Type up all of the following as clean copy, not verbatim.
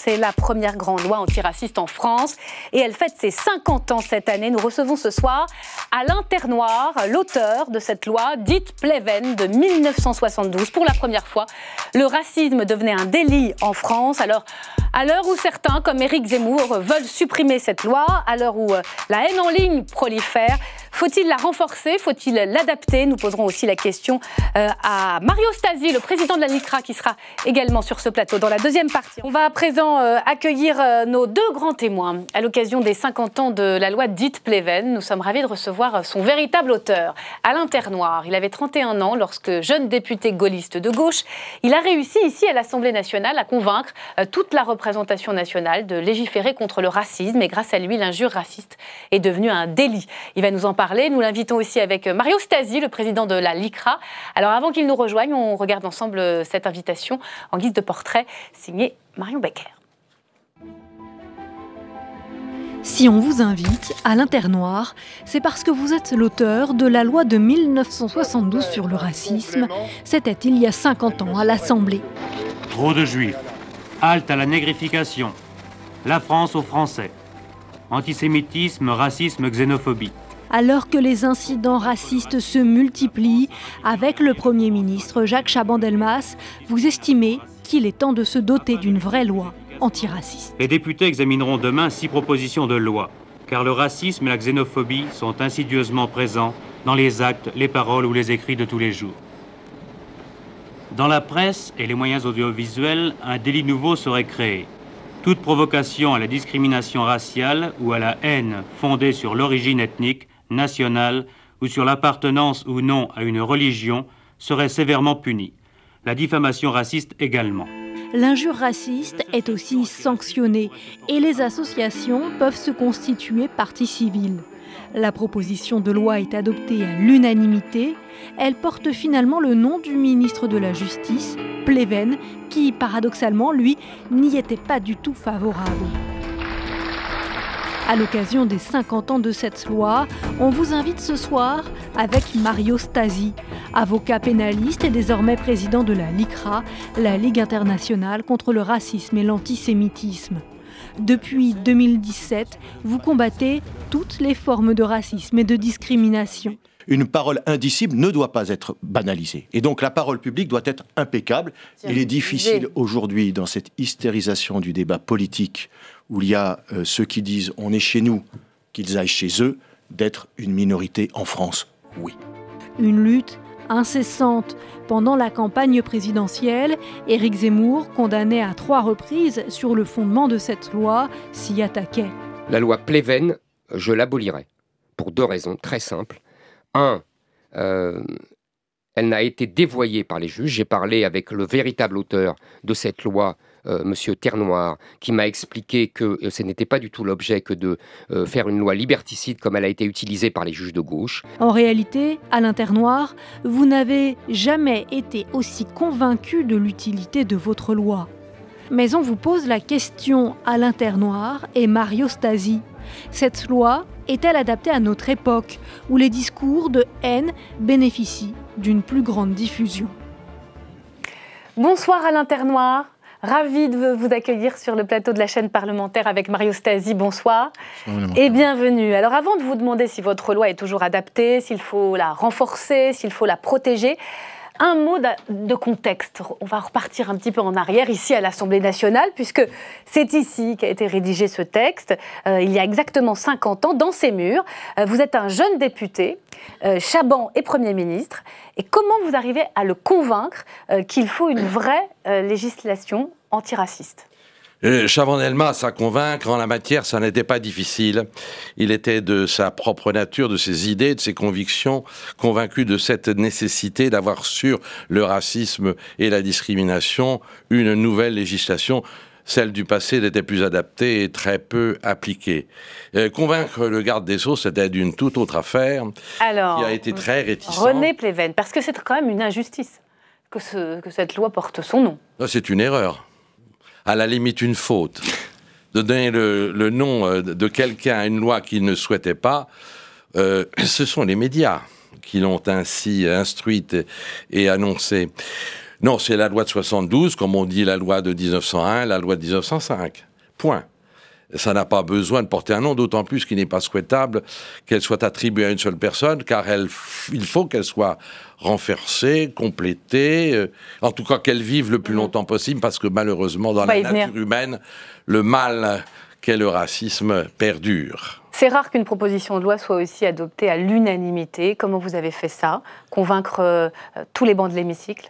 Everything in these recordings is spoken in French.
C'est la première grande loi antiraciste en France et elle fête ses 50 ans cette année. Nous recevons ce soir Alain Ternoir, l'auteur de cette loi dite Pleven de 1972. Pour la première fois, le racisme devenait un délit en France. Alors, à l'heure où certains, comme Éric Zemmour, veulent supprimer cette loi, à l'heure où la haine en ligne prolifère, faut-il la renforcer? Faut-il l'adapter? Nous poserons aussi la question à Mario Stasi, le président de la LICRA, qui sera également sur ce plateau dans la deuxième partie. On va à présent accueillir nos deux grands témoins à l'occasion des 50 ans de la loi dite Pleven. Nous sommes ravis de recevoir son véritable auteur, Alain Ternoir. Il avait 31 ans lorsque, jeune député gaulliste de gauche, il a réussi ici à l'Assemblée nationale à convaincre toute la représentation nationale de légiférer contre le racisme. Et grâce à lui, l'injure raciste est devenue un délit. Il va nous en parler. Nous l'invitons aussi avec Mario Stasi, le président de la LICRA. Alors avant qu'il nous rejoigne, on regarde ensemble cette invitation en guise de portrait signé Marion Becker. Si on vous invite à Alain Ternoir, c'est parce que vous êtes l'auteur de la loi de 1972 sur le racisme. C'était il y a 50 ans à l'Assemblée. Trop de juifs. Halte à la négrification. La France aux Français. Antisémitisme, racisme, xénophobie. Alors que les incidents racistes se multiplient, avec le Premier ministre Jacques Chaban-Delmas, vous estimez qu'il est temps de se doter d'une vraie loi antiraciste. Les députés examineront demain 6 propositions de loi, car le racisme et la xénophobie sont insidieusement présents dans les actes, les paroles ou les écrits de tous les jours. Dans la presse et les moyens audiovisuels, un délit nouveau serait créé. Toute provocation à la discrimination raciale ou à la haine fondée sur l'origine ethnique, nationale ou sur l'appartenance ou non à une religion serait sévèrement punie. La diffamation raciste également. L'injure raciste est aussi sanctionnée et les associations peuvent se constituer partie civile. La proposition de loi est adoptée à l'unanimité. Elle porte finalement le nom du ministre de la Justice, Pleven, qui, paradoxalement, lui, n'y était pas du tout favorable. À l'occasion des 50 ans de cette loi, on vous invite ce soir avec Mario Stasi, avocat pénaliste et désormais président de la LICRA, la Ligue internationale contre le racisme et l'antisémitisme. Depuis 2017, vous combattez toutes les formes de racisme et de discrimination. Une parole indicible ne doit pas être banalisée. Et donc la parole publique doit être impeccable. Il est difficile aujourd'hui, dans cette hystérisation du débat politique, où il y a ceux qui disent « on est chez nous », qu'ils aillent chez eux, d'être une minorité en France. Oui. Une lutte incessante. Pendant la campagne présidentielle, Éric Zemmour, condamné à 3 reprises sur le fondement de cette loi, s'y attaquait. La loi Pleven, je l'abolirai. Pour 2 raisons très simples. 1, elle n'a été dévoyée par les juges. J'ai parlé avec le véritable auteur de cette loi, Monsieur Ternoir, qui m'a expliqué que ce n'était pas du tout l'objet que de faire une loi liberticide comme elle a été utilisée par les juges de gauche. En réalité, Alain Ternoir, vous n'avez jamais été aussi convaincu de l'utilité de votre loi. Mais on vous pose la question, Alain Ternoir et Mario Stasi. Cette loi est-elle adaptée à notre époque, où les discours de haine bénéficient d'une plus grande diffusion? Bonsoir Alain Ternoir, ravi de vous accueillir sur le plateau de la chaîne parlementaire avec Mario Stasi. Bonsoir et bienvenue. Alors avant de vous demander si votre loi est toujours adaptée, s'il faut la renforcer, s'il faut la protéger, un mot de contexte. On va repartir un petit peu en arrière ici à l'Assemblée nationale, puisque c'est ici qu'a été rédigé ce texte, il y a exactement 50 ans, dans ces murs. Vous êtes un jeune député, Chaban est Premier ministre. Et comment vous arrivez à le convaincre qu'il faut une vraie législation antiraciste ? Chaban-Delmas à convaincre en la matière, ça n'était pas difficile. Il était de sa propre nature, de ses idées, de ses convictions, convaincu de cette nécessité d'avoir sur le racisme et la discrimination une nouvelle législation. Celle du passé n'était plus adaptée et très peu appliquée. Convaincre le garde des Sceaux, c'était d'une toute autre affaire. Alors, qui a été très réticent. René Pleven, parce que c'est quand même une injustice que cette loi porte son nom. C'est une erreur. À la limite une faute. De donner le nom de quelqu'un à une loi qu'il ne souhaitait pas, ce sont les médias qui l'ont ainsi instruite et annoncée. Non, c'est la loi de 72, comme on dit la loi de 1901, la loi de 1905. Point. Ça n'a pas besoin de porter un nom, d'autant plus qu'il n'est pas souhaitable qu'elle soit attribuée à une seule personne, car il faut qu'elle soit renforcée, complétée, en tout cas qu'elle vive le plus longtemps possible, parce que malheureusement, dans la nature humaine, le mal qu'est le racisme perdure. C'est rare qu'une proposition de loi soit aussi adoptée à l'unanimité. Comment vous avez fait ça? Convaincre tous les bancs de l'hémicycle?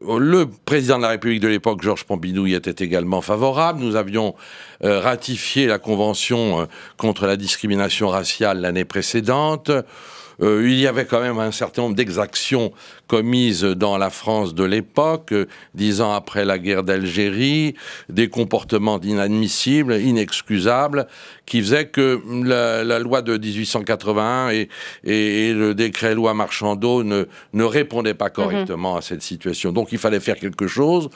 Le président de la République de l'époque, Georges Pompidou, y était également favorable. Nous avions ratifié la Convention contre la discrimination raciale l'année précédente. Il y avait quand même un certain nombre d'exactions commises dans la France de l'époque, 10 ans après la guerre d'Algérie, des comportements inadmissibles, inexcusables, qui faisaient que la loi de 1881 et le décret loi Marchandeau ne répondaient pas correctement à cette situation. Donc il fallait faire quelque chose.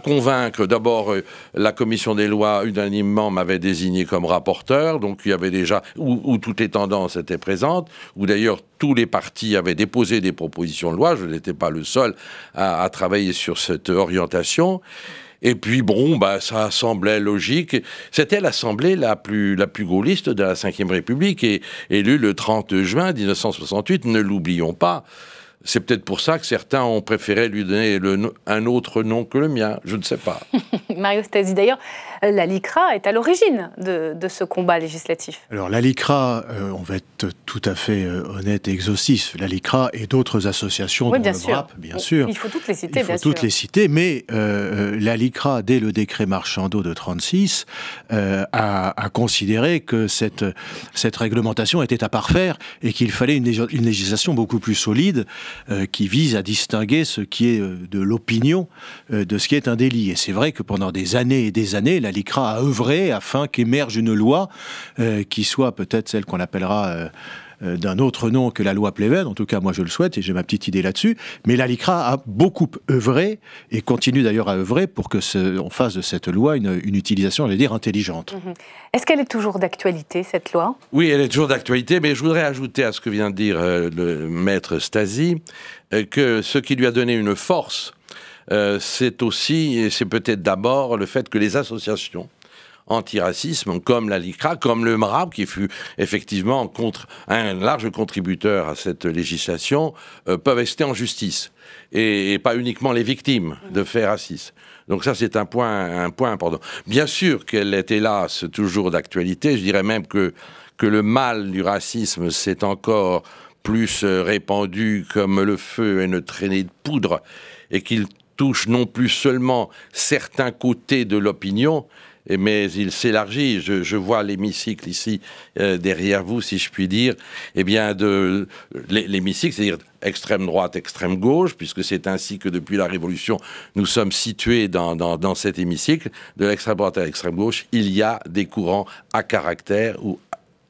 Convaincre, d'abord, la commission des lois, unanimement, m'avait désigné comme rapporteur, donc il y avait déjà, où toutes les tendances étaient présentes, où d'ailleurs tous les partis avaient déposé des propositions de loi, je n'étais pas le seul à travailler sur cette orientation. Et puis bon, ça semblait logique. C'était l'assemblée la plus gaulliste de la Ve République, et élue le 30 juin 1968, ne l'oublions pas. C'est peut-être pour ça que certains ont préféré lui donner un autre nom que le mien. Je ne sais pas. Mario Stasi, d'ailleurs, la LICRA est à l'origine de ce combat législatif. Alors la LICRA, on va être tout à fait honnête et exhaustif. La LICRA et d'autres associations, dont le BRAP, bien sûr. Il faut toutes les citer, bien sûr. Il faut toutes les citer, mais la LICRA, dès le décret Marchandeau de 1936, a considéré que cette réglementation était à parfaire et qu'il fallait une législation beaucoup plus solide qui vise à distinguer ce qui est de l'opinion de ce qui est un délit. Et c'est vrai que pendant des années et des années, la LICRA a œuvré afin qu'émerge une loi qui soit peut-être celle qu'on appellera d'un autre nom que la loi Pleven. En tout cas, moi je le souhaite et j'ai ma petite idée là-dessus. Mais la LICRA a beaucoup œuvré et continue d'ailleurs à œuvrer pour que on fasse de cette loi une utilisation, j'allais dire, intelligente. Est-ce qu'elle est toujours d'actualité, cette loi? Oui, elle est toujours d'actualité, mais je voudrais ajouter à ce que vient de dire le maître Stasi que ce qui lui a donné une force, c'est aussi, et c'est peut-être d'abord, le fait que les associations antiracisme, comme la LICRA, comme le MRAP, qui fut effectivement un large contributeur à cette législation, peuvent rester en justice. Et pas uniquement les victimes de faits racistes. Donc ça, c'est un point important. Bien sûr qu'elle est, hélas, toujours d'actualité. Je dirais même que le mal du racisme s'est encore plus répandu comme le feu et une traînée de poudre, et qu'il touche non plus seulement certains côtés de l'opinion, mais il s'élargit. Je vois l'hémicycle ici, derrière vous, si je puis dire. Eh bien, l'hémicycle, c'est-à-dire extrême droite, extrême gauche, puisque c'est ainsi que depuis la Révolution, nous sommes situés dans cet hémicycle. De l'extrême droite à l'extrême gauche, il y a des courants à caractère ou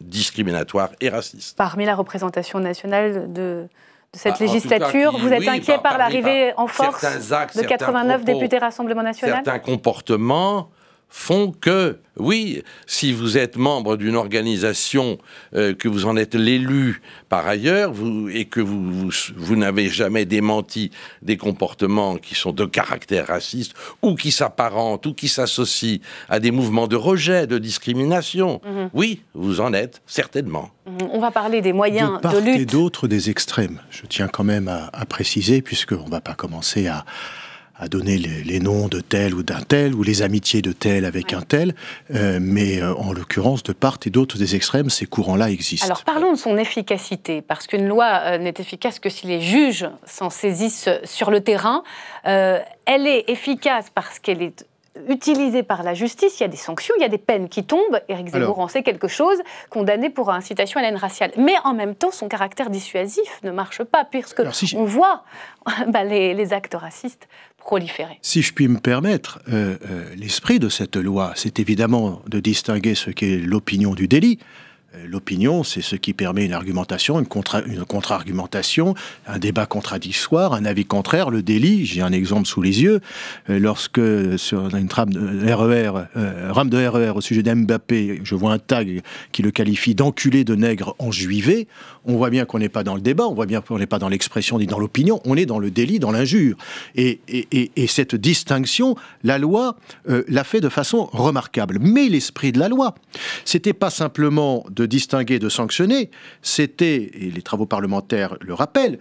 discriminatoires et racistes. Parmi la représentation nationale de cette législature, vous êtes inquiet par l'arrivée en force de 89 députés Rassemblement National? Certains comportements font que, oui, si vous êtes membre d'une organisation, que vous en êtes l'élu par ailleurs, et que vous n'avez jamais démenti des comportements qui sont de caractère raciste, ou qui s'apparentent, ou qui s'associent à des mouvements de rejet, de discrimination, oui, vous en êtes, certainement. On va parler des moyens de lutte. De part et d'autre des extrêmes. Je tiens quand même à préciser, puisqu'on ne va pas commencer à donner les noms de tel ou d'un tel, ou les amitiés de tel avec un tel, mais en l'occurrence, de part et d'autre des extrêmes, ces courants-là existent. Alors parlons de son efficacité, parce qu'une loi n'est efficace que si les juges s'en saisissent sur le terrain. Elle est efficace parce qu'elle est utilisée par la justice, il y a des sanctions, il y a des peines qui tombent. Éric Zemmour en sait quelque chose, condamné pour incitation à la haine raciale. Mais en même temps, son caractère dissuasif ne marche pas, puisque on voit les actes racistes proliférer. Si je puis me permettre, l'esprit de cette loi, c'est évidemment de distinguer ce qu'est l'opinion du délit, L'opinion, c'est ce qui permet une argumentation, une contre-argumentation, un débat contradictoire, un avis contraire. Le délit, j'ai un exemple sous les yeux, lorsque sur une rame de RER au sujet d'Mbappé, je vois un tag qui le qualifie d'enculé de nègre enjuivé, on voit bien qu'on n'est pas dans le débat, on voit bien qu'on n'est pas dans l'expression ni dans l'opinion, on est dans le délit, dans l'injure. Et cette distinction, la loi l'a fait de façon remarquable. Mais l'esprit de la loi, c'était pas simplement de distinguer, de sanctionner, c'était, et les travaux parlementaires le rappellent,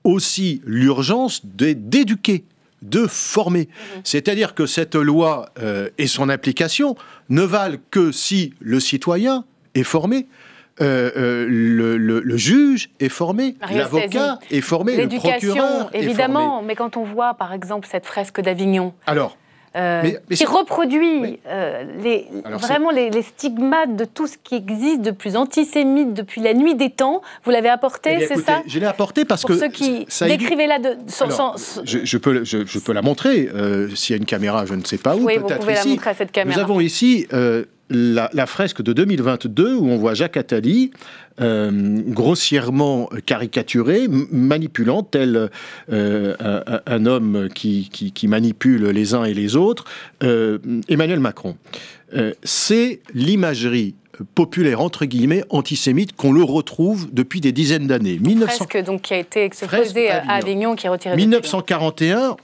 aussi l'urgence d'éduquer, de former. C'est-à-dire que cette loi et son application ne valent que si le citoyen est formé, le juge est formé, l'avocat est formé, le procureur évidemment, est formé. Mais quand on voit, par exemple, cette fresque d'Avignon... Alors, qui reproduit vraiment les stigmates de tout ce qui existe de plus antisémite depuis la nuit des temps. Vous l'avez apporté, c'est ça? Je l'ai apporté parce pour que... Pour ceux qui décrivaient là... Je peux la montrer, s'il y a une caméra, je ne sais pas où, oui, peut-être vous pouvez ici. La montrer à cette caméra. Nous avons ici la fresque de 2022 où on voit Jacques Attali grossièrement caricaturé, manipulant tel un homme qui manipule les uns et les autres, Emmanuel Macron. C'est l'imagerie populaire, entre guillemets, antisémite, qu'on le retrouve depuis des dizaines d'années. Fresque donc qui a été exposée à Avignon, qui est retirée 1941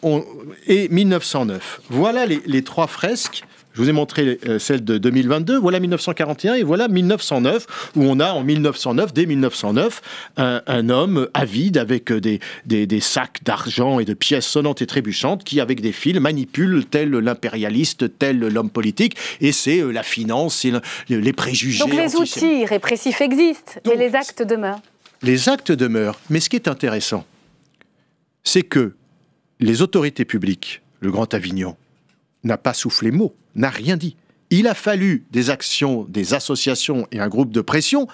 et 1909. Voilà les trois fresques. Je vous ai montré celle de 2022, voilà 1941 et voilà 1909, où on a en 1909, dès 1909, un homme avide avec des sacs d'argent et de pièces sonnantes et trébuchantes qui, avec des fils, manipule tel l'impérialiste, tel l'homme politique, et c'est la finance, c'est les préjugés. Donc les outils répressifs existent, mais les actes demeurent. Les actes demeurent, mais ce qui est intéressant, c'est que les autorités publiques, le Grand Avignon, n'a pas soufflé mot, n'a rien dit. Il a fallu des actions, des associations et un groupe de pression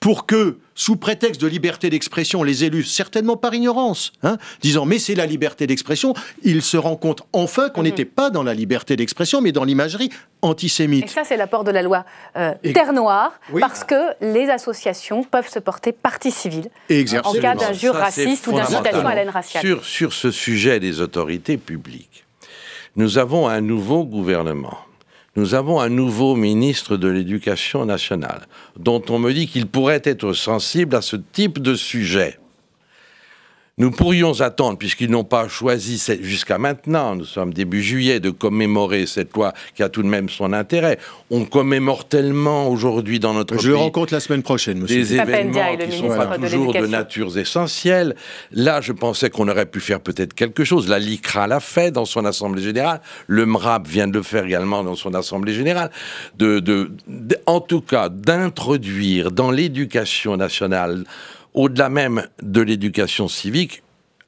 pour que, sous prétexte de liberté d'expression, les élus, certainement par ignorance, disant « mais c'est la liberté d'expression », ils se rendent compte enfin qu'on n'était pas dans la liberté d'expression, mais dans l'imagerie antisémite. Et ça, c'est l'apport de la loi Terre Noire, parce que les associations peuvent se porter partie civile en cas d'injure raciste ou d'incitation à la haine raciale. Sur ce sujet des autorités publiques, nous avons un nouveau gouvernement. Nous avons un nouveau ministre de l'Éducation nationale, dont on me dit qu'il pourrait être sensible à ce type de sujet. Nous pourrions attendre, puisqu'ils n'ont pas choisi jusqu'à maintenant, nous sommes début juillet, de commémorer cette loi qui a tout de même son intérêt. On commémore tellement aujourd'hui dans notre pays... Je le rencontre la semaine prochaine, monsieur. Des événements qui ne sont pas toujours de nature essentielle. Là, je pensais qu'on aurait pu faire peut-être quelque chose. La LICRA l'a fait dans son Assemblée Générale. Le MRAP vient de le faire également dans son Assemblée Générale. En tout cas, d'introduire dans l'éducation nationale, au-delà même de l'éducation civique,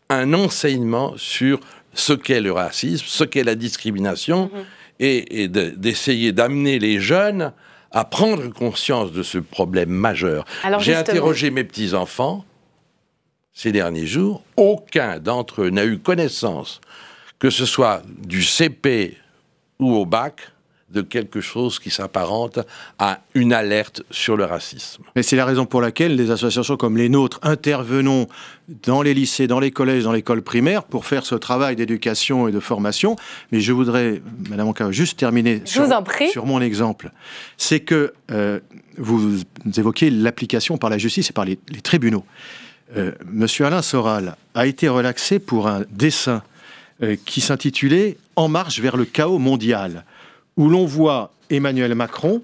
un enseignement sur ce qu'est le racisme, ce qu'est la discrimination, et d'essayer d'amener les jeunes à prendre conscience de ce problème majeur. J'ai interrogé mes petits-enfants ces derniers jours. Aucun d'entre eux n'a eu connaissance, que ce soit du CP ou au bac, de quelque chose qui s'apparente à une alerte sur le racisme. Mais c'est la raison pour laquelle des associations comme les nôtres intervenons dans les lycées, dans les collèges, dans l'école primaire pour faire ce travail d'éducation et de formation. Mais je voudrais, Madame Anka, juste terminer sur mon exemple. C'est que vous évoquez l'application par la justice et par les tribunaux. Monsieur Alain Soral a été relaxé pour un dessin qui s'intitulait « En marche vers le chaos mondial », où l'on voit Emmanuel Macron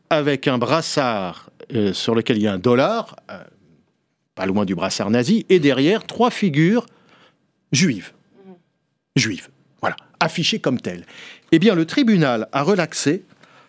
avec un brassard sur lequel il y a un dollar, pas loin du brassard nazi, et derrière, 3 figures juives. Juives, voilà, affichées comme telles. Eh bien, le tribunal a relaxé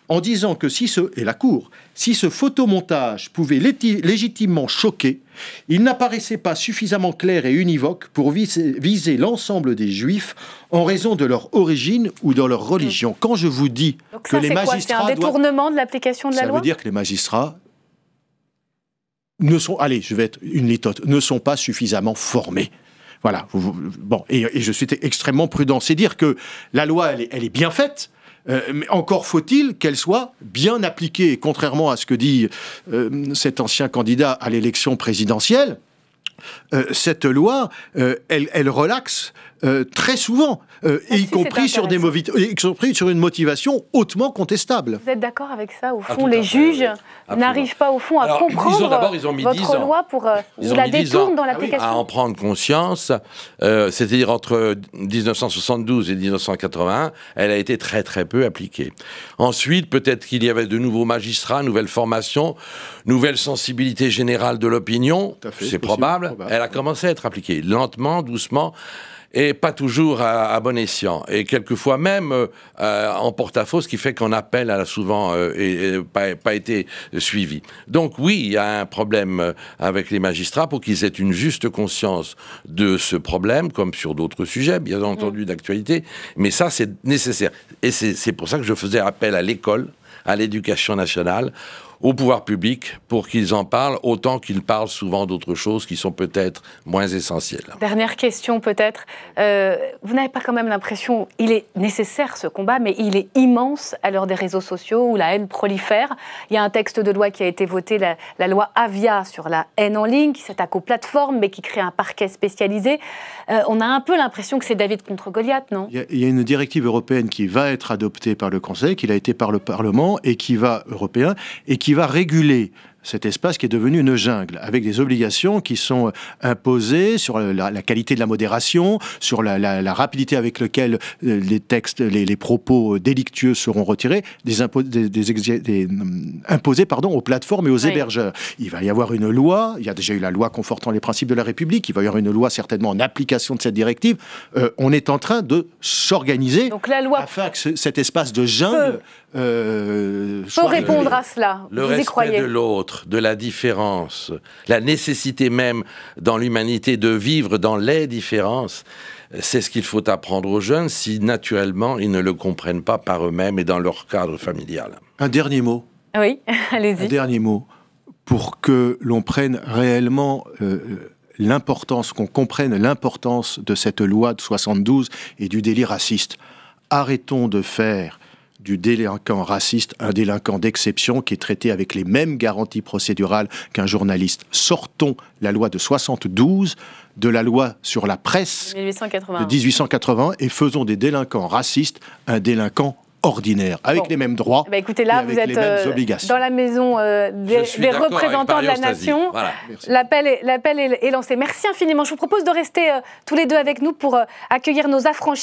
en disant que si ce photomontage pouvait légitimement choquer, il n'apparaissait pas suffisamment clair et univoque pour viser l'ensemble des Juifs en raison de leur origine ou de leur religion. Quand je vous dis que les magistrats... C'est un détournement de l'application de la loi ? Ça veut dire que les magistrats ne sont... Allez, je vais être une litote, ne sont pas suffisamment formés. Voilà. Bon, et je suis extrêmement prudent. C'est dire que la loi, elle est bien faite, Mais encore faut-il qu'elle soit bien appliquée. Et contrairement à ce que dit cet ancien candidat à l'élection présidentielle, cette loi, elle relaxe très souvent, y compris sur une motivation hautement contestable. Vous êtes d'accord avec ça? Au fond, les juges n'arrivent pas au fond à comprendre votre loi pour la détourne dans l'application. À en prendre conscience, c'est-à-dire entre 1972 et 1981, elle a été très très peu appliquée. Ensuite, peut-être qu'il y avait de nouveaux magistrats, nouvelle formation, nouvelle sensibilité générale de l'opinion, c'est probable. Elle a commencé à être appliquée lentement, doucement, et pas toujours à bon escient. Et quelquefois même en porte-à-faux, ce qui fait qu'un appel a souvent pas été suivi. Donc oui, il y a un problème avec les magistrats pour qu'ils aient une juste conscience de ce problème, comme sur d'autres sujets, bien entendu, d'actualité. Mais ça, c'est nécessaire. Et c'est pour ça que je faisais appel à l'école, à l'éducation nationale, au pouvoir public, pour qu'ils en parlent, autant qu'ils parlent souvent d'autres choses qui sont peut-être moins essentielles. Dernière question peut-être. Vous n'avez pas quand même l'impression, il est nécessaire ce combat, mais il est immense à l'heure des réseaux sociaux où la haine prolifère. Il y a un texte de loi qui a été voté, la loi Avia sur la haine en ligne, qui s'attaque aux plateformes, mais qui crée un parquet spécialisé. On a un peu l'impression que c'est David contre Goliath, non? Il y a une directive européenne qui va être adoptée par le Conseil, qui a été par le Parlement, et qui va réguler cet espace qui est devenu une jungle, avec des obligations qui sont imposées sur la qualité de la modération, sur la rapidité avec laquelle les textes, les propos délictueux seront retirés, imposés aux plateformes et aux hébergeurs. Il va y avoir une loi, il y a déjà eu la loi confortant les principes de la République, il va y avoir une loi certainement en application de cette directive. On est en train de s'organiser afin que cet espace de jungle faut répondre à cela. Le respect de l'autre, de la différence, la nécessité même dans l'humanité de vivre dans les différences, c'est ce qu'il faut apprendre aux jeunes si naturellement ils ne le comprennent pas par eux-mêmes et dans leur cadre familial. Un dernier mot. Oui, allez-y. Un dernier mot pour que l'on prenne réellement l'importance, qu'on comprenne l'importance de cette loi de 72 et du délit raciste. Arrêtons de faire du délinquant raciste un délinquant d'exception qui est traité avec les mêmes garanties procédurales qu'un journaliste. Sortons la loi de 72 de la loi sur la presse 1880. De 1880 et faisons des délinquants racistes un délinquant ordinaire, avec les mêmes droits écoutez, là, et avec les mêmes obligations. Dans la maison des représentants de la nation. Voilà. L'appel est lancé. Merci infiniment. Je vous propose de rester tous les deux avec nous pour accueillir nos affranchis.